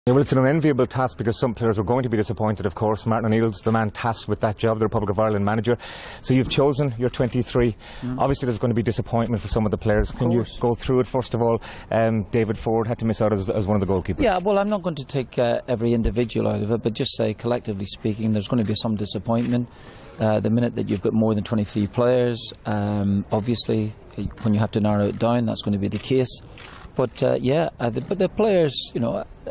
Yeah, well, it's an unenviable task because some players were going to be disappointed, of course. Martin O'Neill's the man tasked with that job, the Republic of Ireland manager. So you've chosen your 23. Obviously there's going to be disappointment for some of the players. Can you go through it? First of all, David Ford had to miss out as one of the goalkeepers. Yeah, well, I'm not going to take every individual out of it, but just say, collectively speaking, there's going to be some disappointment. The minute that you've got more than 23 players, obviously, when you have to narrow it down, that's going to be the case. But but the players,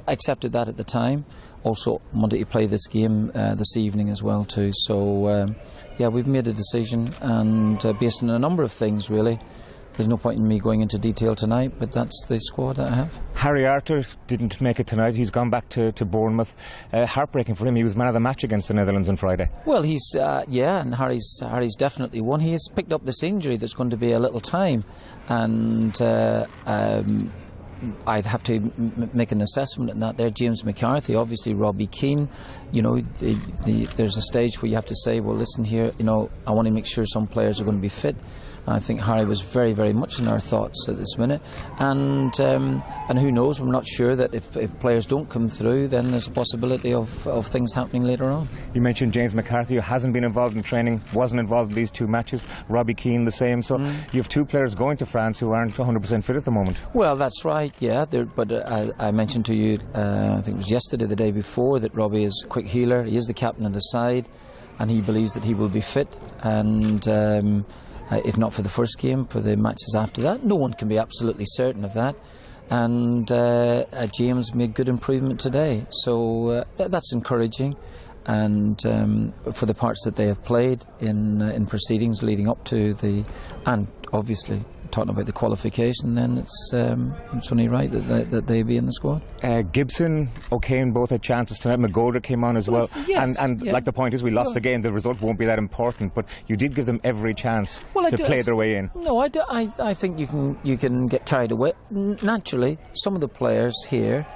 accepted that at the time. Also wanted to play this game this evening as well too. So we've made a decision, and based on a number of things, really. There's no point in me going into detail tonight, but that's the squad that I have. Harry Arter didn't make it tonight. He's gone back to Bournemouth. Heartbreaking for him. He was man of the match against the Netherlands on Friday. Well, he's and Harry's definitely one. He has picked up this injury that's going to be a little time, and I'd have to make an assessment on that there. James McCarthy, obviously Robbie Keane, there's a stage where you have to say, well, listen here, I want to make sure some players are going to be fit. I think Harry was very, very much in our thoughts at this minute, and who knows? We're not sure that if players don't come through, then there's a possibility of things happening later on. You mentioned James McCarthy, who hasn't been involved in training, wasn't involved in these two matches. Robbie Keane the same. So you have two players going to France who aren't 100% fit at the moment. Well, that's right. Yeah, but I mentioned to you, I think it was yesterday, the day before, that Robbie is a quick healer. He is the captain of the side, and he believes that he will be fit. And if not for the first game, for the matches after that. No one can be absolutely certain of that. And James made good improvement today, so that's encouraging. And for the parts that they have played in proceedings leading up to and obviously talking about the qualification, then it's only right that they be in the squad. Gibson, O'Kane both had chances tonight. McGoldrick came on as well. Yes, like the point is, we lost the game. The result won't be that important, but you did give them every chance to play their way in. No, I think you can get carried away. Naturally, some of the players here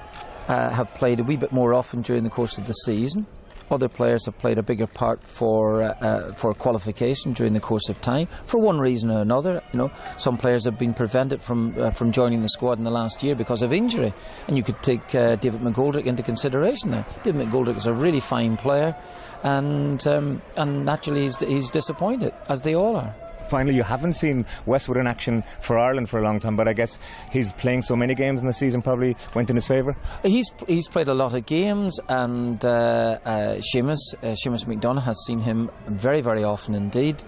have played a wee bit more often during the course of the season. Other players have played a bigger part for qualification during the course of time, for one reason or another. Some players have been prevented from joining the squad in the last year because of injury, and you could take David McGoldrick into consideration there. David McGoldrick is a really fine player, and naturally he's disappointed, as they all are. Finally, you haven't seen Westwood in action for Ireland for a long time, but I guess he's playing so many games in the season probably went in his favour. He's played a lot of games, and Seamus McDonough has seen him very, very often indeed.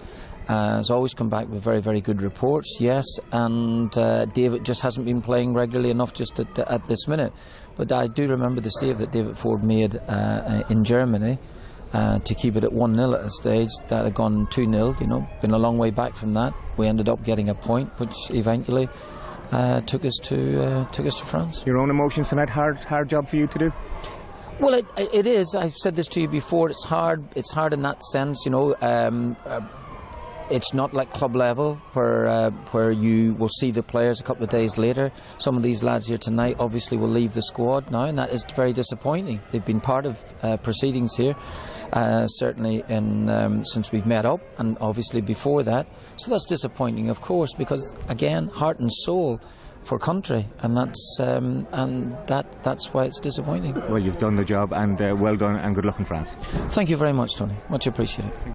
Has always come back with very, very good reports, yes, and David just hasn't been playing regularly enough just at this minute. But I do remember the save that David Ford made in Germany, to keep it at 1-0 at a stage. That had gone 2-0, been a long way back from that. We ended up getting a point, which eventually took us to France. Your own emotions tonight, hard job for you to do? Well, it is. I've said this to you before. It's hard in that sense, It's not like club level where you will see the players a couple of days later. Some of these lads here tonight obviously will leave the squad now, and that is very disappointing. They've been part of proceedings here, certainly since we've met up, and obviously before that. So that's disappointing, of course, because again, heart and soul for country, and that's why it's disappointing. Well, you've done the job, and well done, and good luck in France. Thank you very much, Tony. Much appreciated.